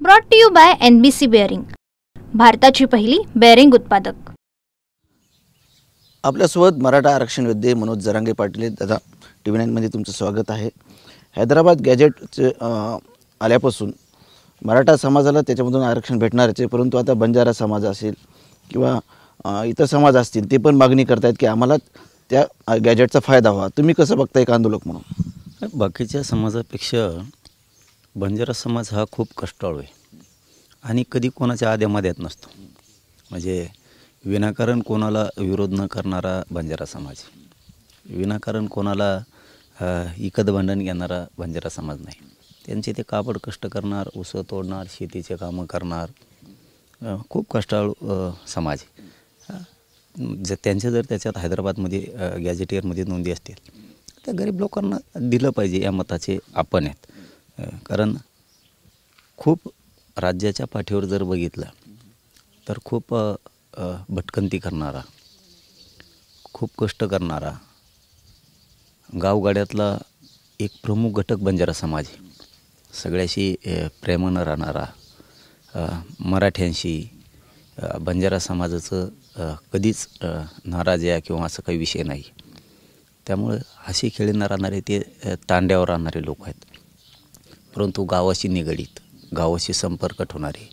Brought to you by NBC bearing, भारताची पहिली bearing उत्पादक। आपल्यासोबत मराठा आरक्षण योद्धे मनोज जरांगे पाटील दादा, TV9 मध्ये तुमचं स्वागत आहे। हैदराबाद गॅजेट आल्यापासून मराठा समाजाला त्याच्यामधून आरक्षण भेटणारच आहे, परंतु आता बंजारा समाज असेल किंवा इतर समाज असतील ते पण मागणी करतात की आम्हाला त्या गॅजेटचा फायदा व्हावा। तुम्ही कसं बघता एक आंदोलक म्हणून? बाकीच्या समाजापेक्षा बंजारा समाज हा खूप कष्टाळू आहे आणि कधी कोणाच्या आद्यामाद्यात नसतो। म्हणजे विनाकारण कोणाला विरोध न करणारा बंजारा समाज, विनाकारण कोणाला इकत भांडण घेणारा बंजारा समाज नाही। त्यांचे ते काबड कष्ट करणार, ऊस तोडणार, शेतीचे कामं करणार खूप कष्टाळू समाज आहे। त्यांचे जर त्याच्यात हैदराबादमध्ये गॅजेटियरमध्ये नोंदी असतील तर गरीब लोकांना दिलं पाहिजे या मताचे आपण आहेत। कारण खूप राज्याच्या पाठीवर जर बघितलं तर खूप भटकंती करणारा, खूप कष्ट करणारा गावगाड्यातला एक प्रमुख घटक बंजारा समाज आहे। सगळ्याशी प्रेमानं राहणारा, मराठ्यांशी बंजारा समाजाचं कधीच नाराज आहे किंवा असं काही विषय नाही। त्यामुळे हसी खेळीनं राहणारे ते तांड्यावर राहणारे लोक आहेत, परंतु गावाशी निगडीत, गावाशी संपर्क ठेवणारे,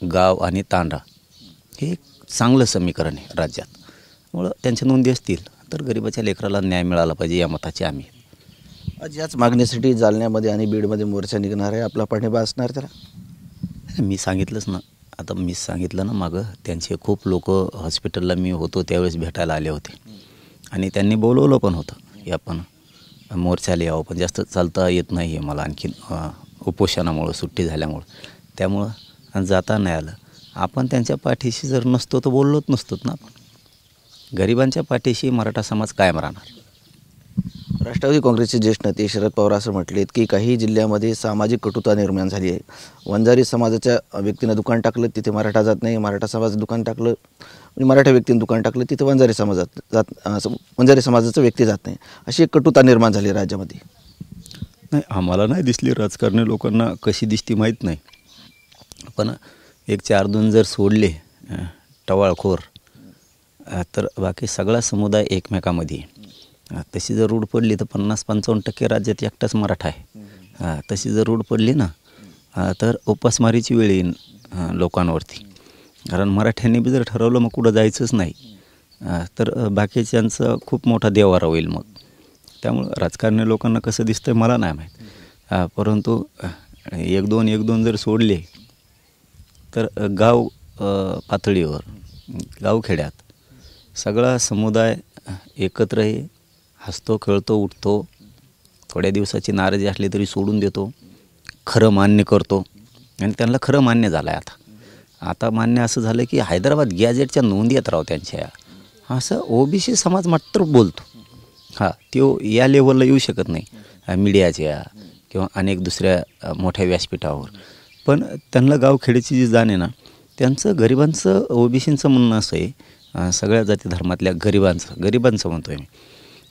गाव आणि तांडा हे एक चांगलं समीकरण आहे राज्यात। त्यामुळं त्यांच्या नोंदी असतील तर गरिबाच्या लेकराला न्याय मिळाला पाहिजे या मताचे आम्ही। आज याच मागणीसाठी जालन्यामध्ये आणि बीडमध्ये मोर्चा निघणार आहे, आपला पाठिंबा असणार त्याला? मी सांगितलंच ना, आता मी सांगितलं ना मागं, त्यांचे खूप लोक हॉस्पिटलला मी होतो त्यावेळेस भेटायला आले होते आणि त्यांनी बोलवलं पण होतं की आपण मोर्चाला यावं, पण जास्त चालता येत नाही आहे मला आणखीन उपोषणामुळं, सुट्टी झाल्यामुळं, त्यामुळं जाता नाही आलं। आपण त्यांच्या पाठीशी जर नसतो तर बोललोच नसतोच ना। आपण गरिबांच्या पाठीशी मराठा समाज कायम राहणार। राष्ट्रवादी काँग्रेसचे ज्येष्ठ नेते शरद पवार असं म्हटलेत की काही जिल्ह्यामध्ये सामाजिक कटुता निर्माण झाली आहे। वंजारी समाजाच्या व्यक्तीनं दुकान टाकलं तिथे मराठा जात नाही, मराठा समाजाचं दुकान टाकलं म्हणजे मराठा व्यक्तीनं दुकान टाकलं तिथे वंजारी समाजाचं व्यक्ती जात नाही, अशी एक कटुता निर्माण झाली राज्यामध्ये। नाही, आम्हाला नाही दिसली, राजकारणी लोकांना कशी दिसती माहीत नाही, पण एक 4-2 जर सोडले टवाळखोर तर बाकी सगळा समुदाय एकमेकामध्ये। तशी जर रूढ पडली तर 50-55% राज्यात एकटाच मराठा आहे। तशी जर रूढ पडली ना तर उपासमारीची वेळ येईन लोकांवरती, कारण मराठ्यांनी बी जर ठरवलं मग कुठं जायचंच नाही तर बाकीच्यांचं खूप मोठा देवारा होईल मग। त्यामुळं राजकारणी लोकांना कसं दिसतंय मला नाही माहीत, परंतु एक दोन जर सोडले तर गाव पातळीवर, गावखेड्यात सगळा समुदाय एकत्र आहे, हसतो, खेळतो, उठतो, थोड्या दिवसाची नाराजी असली तरी सोडून देतो, खरं मान्य करतो आणि त्यांना खरं मान्य झालं आहे। आता मान्य असं झालं की हैदराबाद गॅजेटच्या नोंदी येत राव त्यांच्या, असं OBC समाज मात्र बोलतो। तो या लेवलला येऊ शकत नाही मीडियाच्या किंवा अनेक दुसऱ्या मोठ्या व्यासपीठावर, पण त्यांना गावखेड्याची जी जाण आहे ना, त्यांचं गरिबांचं OBCचं म्हणणं असं आहे, सगळ्या जाती धर्मातल्या गरिबांचं म्हणतो आहे मी,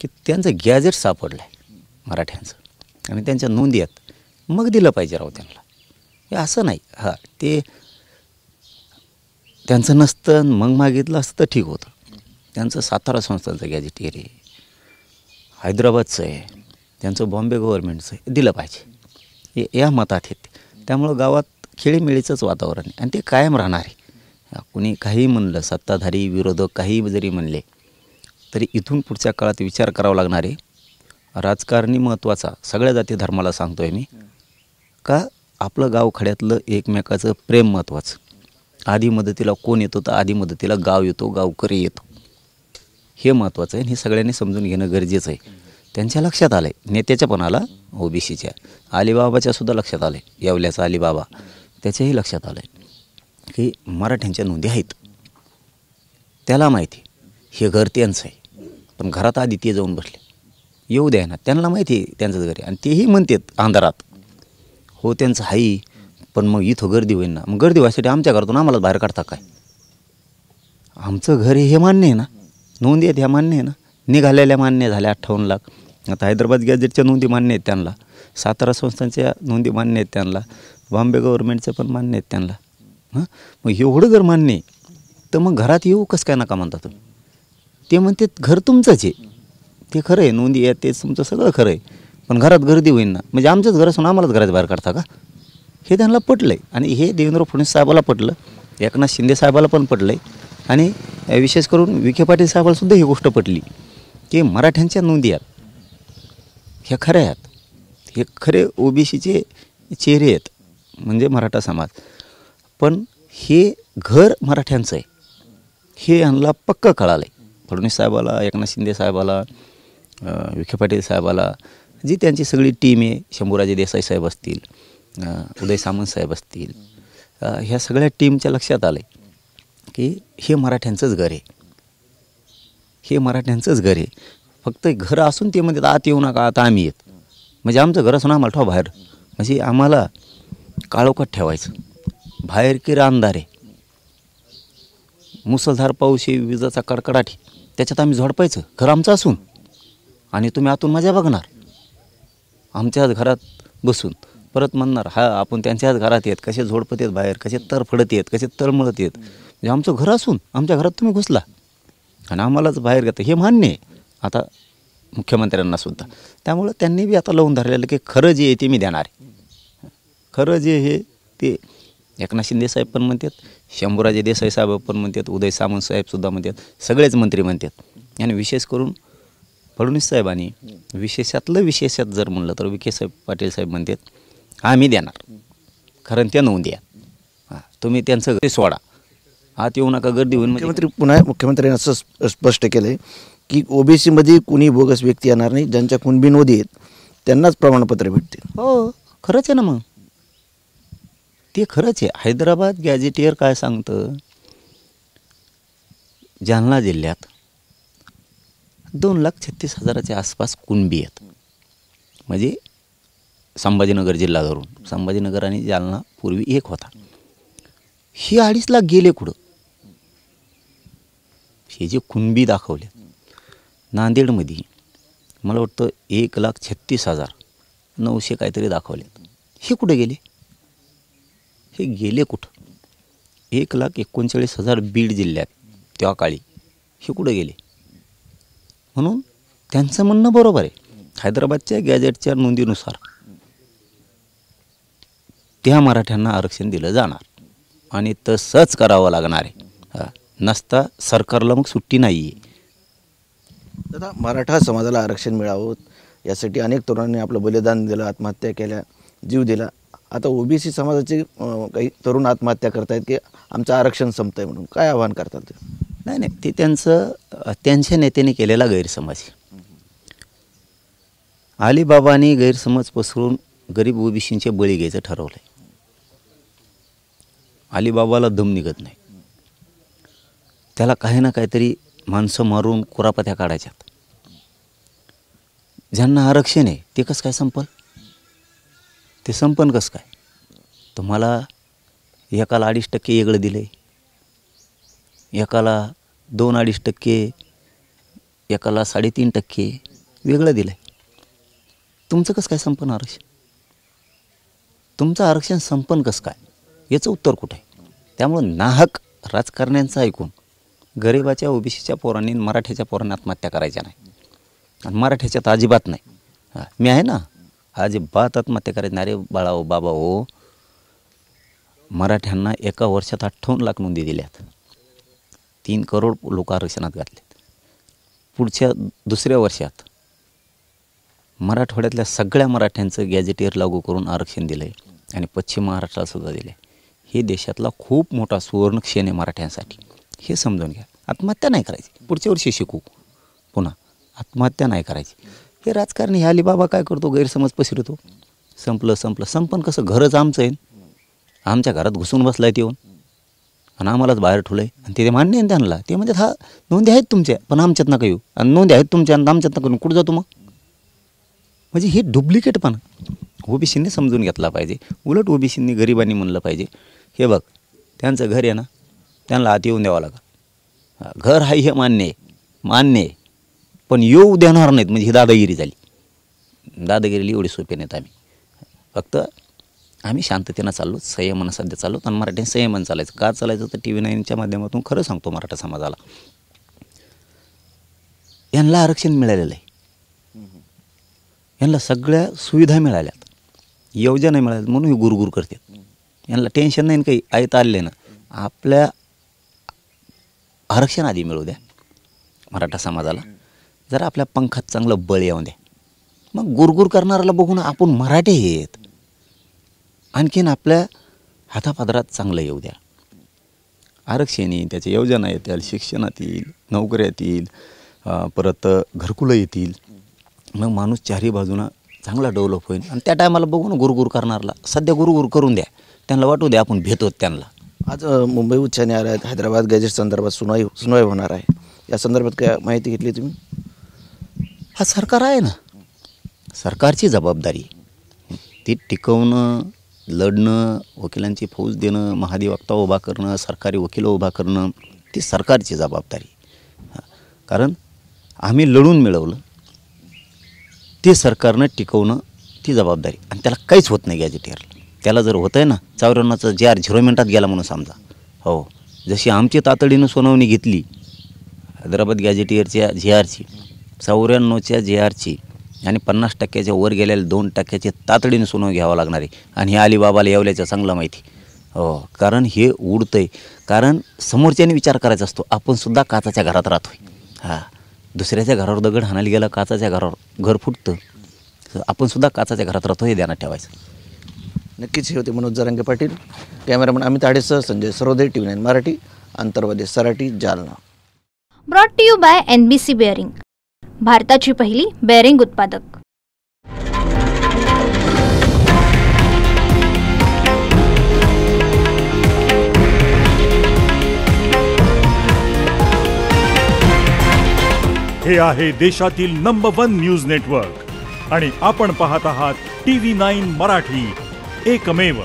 की त्यांचं गॅजेट सापडलं आहे मराठ्यांचं आणि त्यांच्या नोंदी आहेत, मग दिलं पाहिजे राव त्यांना। हे असं नाही ते त्यांचं नसतं मग मागितलं असतं तर ठीक होतं। त्यांचं सातारा संस्थांचं गॅजेटियर आहे, हैदराबादचं आहे, त्यांचं बॉम्बे गव्हर्नमेंटचं आहे, दिलं पाहिजे या मतात आहेत। त्यामुळं गावात खेळीमेळीचंच वातावरण आहे आणि ते कायम राहणार आहे। कुणी काही म्हणलं, सत्ताधारी विरोधक काही जरी म्हणले तरी इथून पुढच्या काळात विचार करावा लागणार आहे। राजकारणी महत्त्वाचा, सगळ्या जाती धर्माला सांगतो आहे मी, का आपलं गावखेड्यातलं एकमेकाचं प्रेम महत्त्वाचं। आधी मदतीला कोण येतो तर आधी मदतीला गाव येतो, गावकरी येतो, हे महत्त्वाचं आहे आणि हे सगळ्यांनी समजून घेणं गरजेचं आहे। त्यांच्या लक्षात आलं आहे, नेत्याच्या पण आला, OBCच्या अलिबाबाच्या सुद्धा लक्षात आलं आहे, येवल्याचा अलिबाबा त्याच्याही लक्षात आलं आहे की मराठ्यांच्या नोंदी आहेत। त्याला माहिती हे घर त्यांचं आहे, पण घरात आधी ते जाऊन बसले, येऊ द्या ना, त्यांना माहिती आहे त्यांचंच घर आहे आणि तेही म्हणतात अंधारात हो त्यांचं आहे, पण मग इथं गर्दी होईल ना, मग गर्दी व्हायसाठी आमच्या घरातून आम्हाला बाहेर काढता काय? आमचं घर हे मान्य आहे ना, नोंदी आहेत ह्या मान्य आहे ना, निघालेल्या मान्य झाल्या 58 लाख। आता हैदराबाद गॅजेटच्या नोंदी मान्य आहेत त्यांना, सातारा संस्थांच्या नोंदी मान्य आहेत त्यांना, बॉम्बे गव्हर्नमेंटचं पण मान्य आहेत त्यांना. हां, मग एवढं जर मान्य आहे तर मग घरात येऊ कसं काय नका म्हणता तुम्ही? ते म्हणते घर तुमचंच आहे, ते खरं आहे, नोंदी आहे तेच तुमचं सगळं खरं आहे, पण घरात गर्दी होईन ना, म्हणजे आमच्याच घरासून आम्हालाच घराच्या बाहेर काढता का? हे त्यांना पटलं आहे. आणि हे देवेंद्र फडणवीस साहेबाला पटलं, एकनाथ शिंदे साहेबाला पण पटलं आहे, आणि विशेष करून विखे पाटील साहेबालासुद्धा ही गोष्ट पटली की मराठ्यांच्या नोंदी आहेत ह्या खऱ्या आहेत, हे खरे ओबीसीचे चेहरे आहेत म्हणजे मराठा समाज. पण हे घर मराठ्यांचं आहे हे यांना पक्कं कळालं आहे. फडणवीस साहेबाला, एकनाथ शिंदे साहेबाला, विखे पाटील साहेबाला, जी त्यांची सगळी टीम आहे, शंभूराजे देसाई साहेब असतील, उदय सामंत साहेब असतील, ह्या सगळ्या टीमच्या लक्षात आलं आहे की हे मराठ्यांचंच घर आहे, हे मराठ्यांचंच घर आहे. फक्त घर असून ते म्हणतात आत येऊ नका, आता आम्ही येत, म्हणजे आमचं घर असून आम्हाला ठेवा बाहेर, म्हणजे आम्हाला काळोखात ठेवायचं. बाहेर की रानदार आहे, मुसळधार पाऊस आहे, विजाचा कडकडाट आहे, त्याच्यात आम्ही झोडपायचं घर आमचं असून, आणि तुम्ही आतून मजा बघणार आमच्याच घरात बसून. परत म्हणणार हा आपण त्यांच्याच घरात येत, कसे झोडपत येत बाहेर, कसे तरफडत येत, कसे तळमळत येत, म्हणजे आमचं घर असून आमच्या घरात तुम्ही घुसला आणि आम्हालाच बाहेर घेता, हे मान्य आहे आता मुख्यमंत्र्यांना सुद्धा. त्यामुळं त्यांनी बी आता लावून धरलेलं की खरं जे आहे ते मी देणार आहे. खरं जे हे ते एकनाथ शिंदे साहेब पण म्हणतात, शंभूराजे देसाई साहेब पण म्हणतात, उदय सामंत साहेबसुद्धा म्हणतात, सगळेच मंत्री म्हणतात. आणि विशेष करून फडणवीस साहेबांनी विशेषातलं विशेषात जर म्हणलं तर विखे साहेब पाटील साहेब म्हणतात आम्ही देणार, कारण त्या नोंदी आहेत, हां तुम्ही त्यांचं ते सोडा, आत येऊ नका, गर्दी होऊन. मुख्यमंत्र्यांनी असं स्पष्ट केलं आहे की ओबीसीमध्ये कुणी बोगस व्यक्ती येणार नाही, ज्यांच्या कुणबी नोंदी आहेत त्यांनाच प्रमाणपत्र भेटतील. हो खरंच आहे ना, मग ते खरंच आहे. हैदराबाद गॅझेटियर काय सांगतं, जालना जिल्ह्यात 2,36,000च्या आसपास कुणबी आहेत, म्हणजे संभाजीनगर जिल्हा धरून, संभाजीनगर आणि जालना पूर्वी एक होता, हे 2.5 लाख गेले कुठं? हे जे कुणबी दाखवले नांदेडमध्ये मला वाटतं 1,36,900 काहीतरी दाखवले, हे कुठे गेले? हे गेले कुठं? 1,39,000 बीड जिल्ह्यात त्या काळी, हे कुठे गेले? म्हणून त्यांचं म्हणणं बरोबर आहे, हैदराबादच्या गॅजेटच्या नोंदीनुसार त्या मराठ्यांना आरक्षण दिलं जाणार आणि तसंच करावं लागणार आहे, नसता सरकारला मग सुट्टी नाही आहे. दादा, मराठा समाजाला आरक्षण मिळावं यासाठी अनेक तरुणांनी आपलं बलिदान दिलं, आत्महत्या केल्या, जीव दिला. आता ओबीसी समाजाचे काही तरुण आत्महत्या करतायत की आमचं आरक्षण संपतंय म्हणून, काय आव्हान करतात ते? नाही, ते त्यांच्या नेत्याने केलेला गैरसमज. अलिबाबांनी गैरसमज पसरून गरीब ओबीसींचे बळी घ्यायचं ठरवलं आहे. अलिबाबाला दम निघत नाही, त्याला काही ना काहीतरी माणसं मारून कुरापत्या काढायच्यात. ज्यांना आरक्षण आहे ते कसं काय संपल? ते संपन कसं काय? तुम्हाला एकाला 2.5% वेगळं दिलं आहे, एकाला 2-2.5%, एकाला 3.5% वेगळं दिलं आहे. तुमचं कसं काय संपन आरक्षण? तुमचं आरक्षण संपन कसं काय याचं उत्तर कुठं आहे? त्यामुळं नाहक राजकारण्यांचं ऐकून गरिबाच्या ओबीसीच्या पोरांनी मराठ्याच्या पोरांना आत्महत्या करायच्या नाही, आणि मराठ्याच्यात अजिबात नाही. मी आहे ना, अजिबात आत्महत्या करायची नाही. अरे बाळा हो, बाबा हो, मराठ्यांना एका वर्षात 58 लाख नोंदी दिल्यात, 3 करोड लोक आरक्षणात घातलेत. पुढच्या दुसऱ्या वर्षात मराठवाड्यातल्या सगळ्या मराठ्यांचं गॅजेटियर लागू करून आरक्षण दिलं आहे, आणि पश्चिम महाराष्ट्रालासुद्धा दिलं आहे. हे देशातला खूप मोठा सुवर्णक्षण आहे मराठ्यांसाठी, हे समजून घ्या. आत्महत्या नाही करायची, पुढच्या वर्षी शिकू, पुन्हा आत्महत्या नाही करायची. हे राजकारणी हे अलिबाबा काय करतो, गैरसमज पसरवतो. संपन कसं? घरच आमचं आहे, आमच्या घरात घुसून बसला आहे येऊन, आणि आम्हालाच बाहेर ठेवलं आहे, आणि ते मान्य आहे त्यांना. ते म्हणतात हा नोंदी आहेत तुमच्या, पण आमच्यात नका येऊ, आणि नोंदी आहेत तुमच्या आणि आमच्यात नका येऊ, कुठं जातो मग? म्हणजे हे डुप्लिकेटपणा ओबीसींनी समजून घेतला पाहिजे. उलट ओबीसींनी गरिबांनी म्हणलं पाहिजे, हे बघ त्यांचं घर आहे ना, त्यांना आत येऊन द्यावं लागेल. घर आहे हे मान्य आहे, पण येऊ देणार नाहीत, म्हणजे ही दादागिरी झाली. दादागिरीला एवढी सोपी नाहीत आम्ही. फक्त आम्ही शांततेनं चाललो, संयमानं सध्या चाललो. आणि मराठी संयमानं चालायचं. का चालायचं तर TV9च्या माध्यमातून खरं सांगतो मराठा समाजाला, यांना आरक्षण मिळालेलं आहे, यांना सगळ्या सुविधा मिळाल्यात, योजना मिळाल्यात, म्हणून हे गुरगुर करतात. यांना टेन्शन नाही काही, आयत आले ना. आपल्या आरक्षण आधी मिळू द्या मराठा समाजाला, जरा आपल्या पंखात चांगलं बळ येऊन द्या. मग गुरगुर करणाऱ्याला बघून आपण मराठी आहेत, आणखीन आपल्या हातापादरात चांगलं येऊ द्या. आरक्षण येईल, त्याच्या योजना येतील, शिक्षणात येईल, नोकऱ्यात येईल, परत घरकुलं येतील. मग माणूस चारही बाजूनं चांगला डेव्हलप होईल. आणि त्या टायमाला बघून गुरगुर करणारला सध्या गुरगुर करून द्या, त्यांना वाटू द्या आपण भेटतो त्यांना. आज मुंबई उच्च न्यायालयात हैदराबाद गॅजेट संदर्भात सुनावणी होणार आहे. या संदर्भात काय माहिती घेतली तुम्ही? हा सरकार आहे ना, सरकारची जबाबदारी ती टिकवणं, लढणं, वकिलांची फौज देणं, महाधिवक्ता उभा करणं, सरकारी वकील उभा करणं, ती सरकारची जबाबदारी. कारण आम्ही लढून मिळवलं, ते सरकारनं टिकवणं ती जबाबदारी. आणि त्याला काहीच होत नाही गॅजेटियरला. त्याला जर होतं आहे ना, 54चा JR 0 मिनिटात गेला म्हणून समजा. हो, जशी आमची तातडीनं सुनावणी घेतली हैदराबाद गॅजेटियरच्या JRची, 94च्या JRची आणि 50% वर गेलेल्या 2% तातडीनं सुनावणी घ्यावं लागणार आहे. आणि हे अलिबाबाला येवल्याचं चांगलं माहिती. हो, कारण हे उडतं आहे. कारण समोरच्याने विचार करायचा असतो, आपण सुद्धा काचाच्या घरात राहतो आहे. हां, दुसऱ्याच्या घरावर दगड हाणायला गेला, काचाच्या घरावर घर फुटतं. आपण सुद्धा काचाच्या घरात राहतो, हे ध्यानात ठेवायचं. नक्कीच हे होते मनोज जरांगे पाटील. कॅमेरामन अमित आडेसह Sanjay Sarode, TV9 Marathi, Antarwadi Sarati, Jalna. Brought to you by NBC bearing, भारताची पहिली बेअरिंग उत्पादक. हे आहे देशातील नंबर 1 न्यूज नेटवर्क आणि आपण पाहत आहात TV9 मराठी, एकमेव.